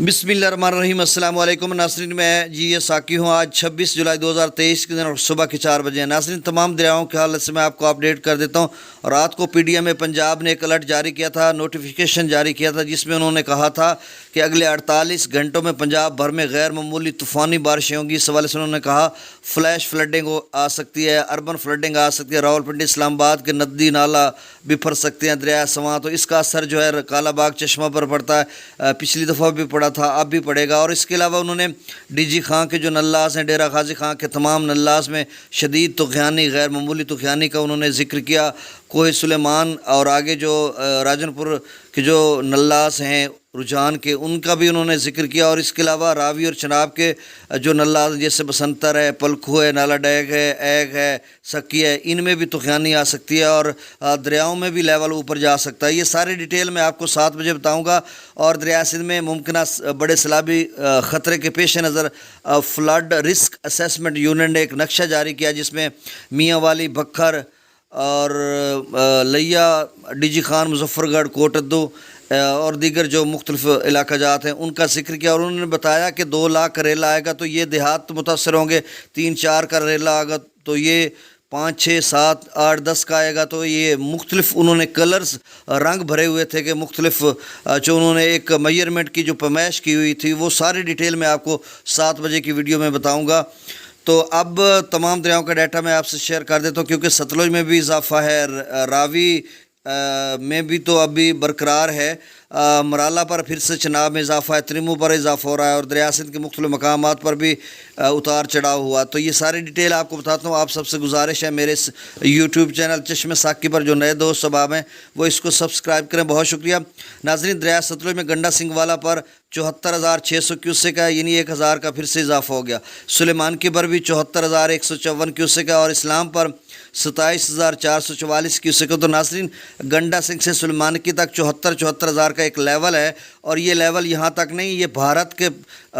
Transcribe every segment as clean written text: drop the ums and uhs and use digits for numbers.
बिस्मिल्लाहिर्रहमानिर्रहीम। अस्सलाम वालेकुम नाज़रीन, मैं जी ये साकी हूँ। आज 26 जुलाई 2023 के दिन सुबह के 4 बजे हैं। नाज़रीन, तमाम दरियाओं के हालत से मैं आपको अपडेट कर देता हूँ। रात को पीडीएम में पंजाब ने एक अलर्ट जारी किया था, नोटिफिकेशन जारी किया था, जिसमें उन्होंने कहा था कि अगले 48 घंटों में पंजाब भर में गैर मामूली तूफ़ानी बारिशें होंगी। इस हवाले से उन्होंने कहा फ्लैश फ्लडिंग आ सकती है, अर्बन फ्लडिंग आ सकती है, रावलपिंडी इस्लामाबाद के नदी नाला बिफर सकते हैं, दरिया सवां, तो इसका असर जो है कालाबाग चश्मा पर पड़ता है। पिछली दफ़ा भी पड़ा था, अब भी पड़ेगा। और इसके अलावा उन्होंने डीजी खां के जो नल्लास हैं, डेरा गाजी खां के तमाम नल्लास में शदीद तुग़यानी, गैर मामूली तुग़यानी का उन्होंने ज़िक्र किया। कोह सुलेमान और आगे जो राजनपुर के जो नल्लास हैं रुझान के, उनका भी उन्होंने ज़िक्र किया। और इसके अलावा रावी और चनाब के जो नल्लास जैसे बसंतर है, पलखू है, नाला डैग है, ऐग है, सक्की है, इनमें भी तुग़यानी आ सकती है और दरियाओं में भी लेवल ऊपर जा सकता है। ये सारी डिटेल मैं आपको 7 बजे बताऊंगा। और दरिया सिंध में मुमकिन बड़े सैलाबी ख़तरे के पेश नज़र फ्लड रिस्क असेसमेंट यूनिट ने एक नक्शा जारी किया, जिसमें मियाँ वाली, बखर और लिया, डीजी खान, मुजफ्फरगढ़, कोटद्दू और दीगर जो मुख्तलिफ इलाका जात हैं उनका जिक्र किया। और उन्होंने बताया कि 2 लाख करेला आएगा तो ये देहात मुतासर होंगे, 3-4 का करेला आएगा तो ये 5, 6, 7, 8, 10 का आएगा। तो ये मुख्तलिफ उन्होंने कलर्स, रंग भरे हुए थे कि मुख्तलिफ जो उन्होंने एक मेजरमेंट की जो पैमाइश की हुई थी, वो सारी डिटेल मैं आपको 7 बजे की वीडियो में बताऊँगा। तो अब तमाम दरियाओं का डाटा मैं आपसे शेयर कर देता हूँ, क्योंकि सतलुज में भी इजाफा है, रावी में भी तो अभी बरकरार है, मराला पर फिर से चनाब में इजाफा है, त्रिमू पर इजाफा हो रहा है और दरिया सिंध के मुख्तलिफ मकामात पर भी उतार चढ़ाव हुआ। तो ये सारी डिटेल आपको बताता हूँ। आप सबसे गुजारिश है, मेरे इस यूट्यूब चैनल चश्मे साकी पर जो नए दोस्त सबाब हैं वो इसको सब्सक्राइब करें। बहुत शुक्रिया नाज़रीन। दरिया सतलुज में गंडा सिंह वाला पर 74,600 क्यूसेक है, यानी 1,000 का फिर से इजाफा हो गया। सुलेमान की पर भी 74,154 क्यूसेक है और इस्लाम पर 27,444 क्यूसेक है। तो नाज़रीन, गंडा सिंह से सुलेमान की तक 74,000 का एक लेवल है। और ये लेवल यहाँ तक नहीं, ये भारत के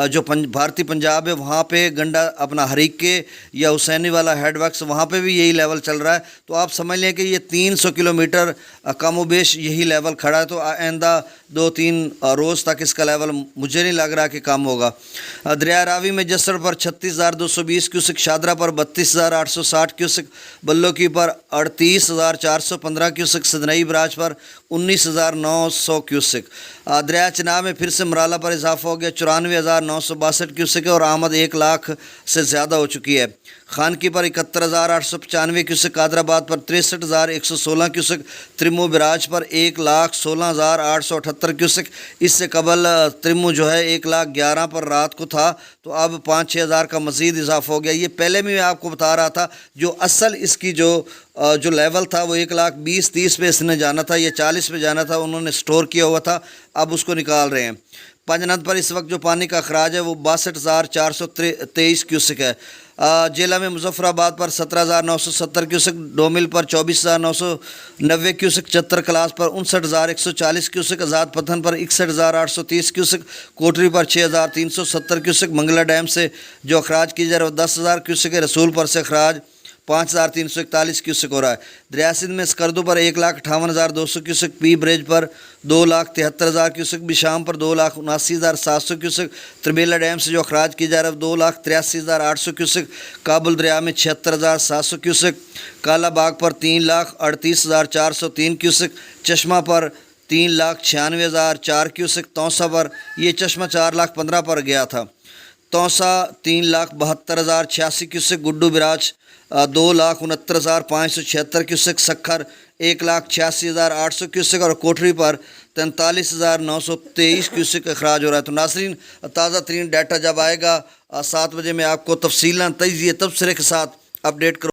जो भारतीय पंजाब है वहाँ पे गंडा अपना हरीक के या हुसैनी वाला हेडवर्क्स, वहाँ पे भी यही लेवल चल रहा है। तो आप समझ लें कि ये 300 किलोमीटर कम व बेश यही लेवल खड़ा है। तो आइंदा 2-3 रोज़ तक इसका लेवल मुझे नहीं लग रहा कि कम होगा। दरिया रावी में जसर पर 36,220 क्यूसेक, शादरा पर 32,860 क्यूसेक, बल्लोकी पर 38,415 क्यूसेक, सदनई बराज पर 19,900 क्यूसेक। दरिया चनाब में फिर से मराला पर इजाफा हो गया, 94,962 क्यूसेक है और आमद 1 लाख से ज़्यादा हो चुकी है। खानकी पर 71,895 क्यूसेक, कादराबाद पर 63,116 क्यूसेक, त्रिमू बराज पर 1,16,878 क्यूसेक। इससे कबल त्रिमू जो है 1,11,000 पर रात को था, तो अब 5-6 हज़ार का मज़ीद इजाफा हो गया। ये पहले भी मैं आपको बता रहा था, जो असल इसकी जो लेवल था वो 1,20,30 पे इसने जाना था, ये 40 पे जाना था, उन्होंने स्टोर किया हुआ था, अब उसको निकाल रहे हैं। पंजनद पर इस वक्त जो पानी का अखराज है वो 62,423 क्यूसेक है। जिला में मुजफ्फराबाद पर 17,970 क्यूसेक, डोमिल पर 24,990 क्यूसेक, चतर क्लास पर 59,140 क्यूसेक, आज़ाद पथन पर 61,830 क्यूसेक, कोटरी पर 6,370 क्यूसेक, मंगला डैम से जो अखराज की जा रहा है 10,000 क्यूसेक है, रसूल पर से अखराज 5,341 क्यूसेक हो रहा है। दरिया सिंध में स्कर्दू पर 1,58,200 क्यूसेक, पी ब्रिज पर 2,73,000 क्यूसेक, बिशाम पर 2,79,700 क्यूसेक, त्रिबेला डैम से जो अखराज की जा रहा है 2,83,800 क्यूसेक, काबुल दरिया में 76,700 क्यूसेक, कालाबाग पर 3,38,403 क्यूसेक, चश्मा पर 3,96,004 क्यूसेक, तौसा पर ये चश्मा 4,15,000 पर गया था, Taunsa 3,72,086 cusec, Guddu barrage 2,69,576 cusec, Sukkur 1,86,800 cusec और कोठरी पर 43,923 क्यूसेक अखराज हो रहा है। तो नाज़रीन, ताज़ा तरीन डाटा जब आएगा 7 बजे मैं आपको तफसीलन तजिए तबसरे के साथ अपडेट करूँ।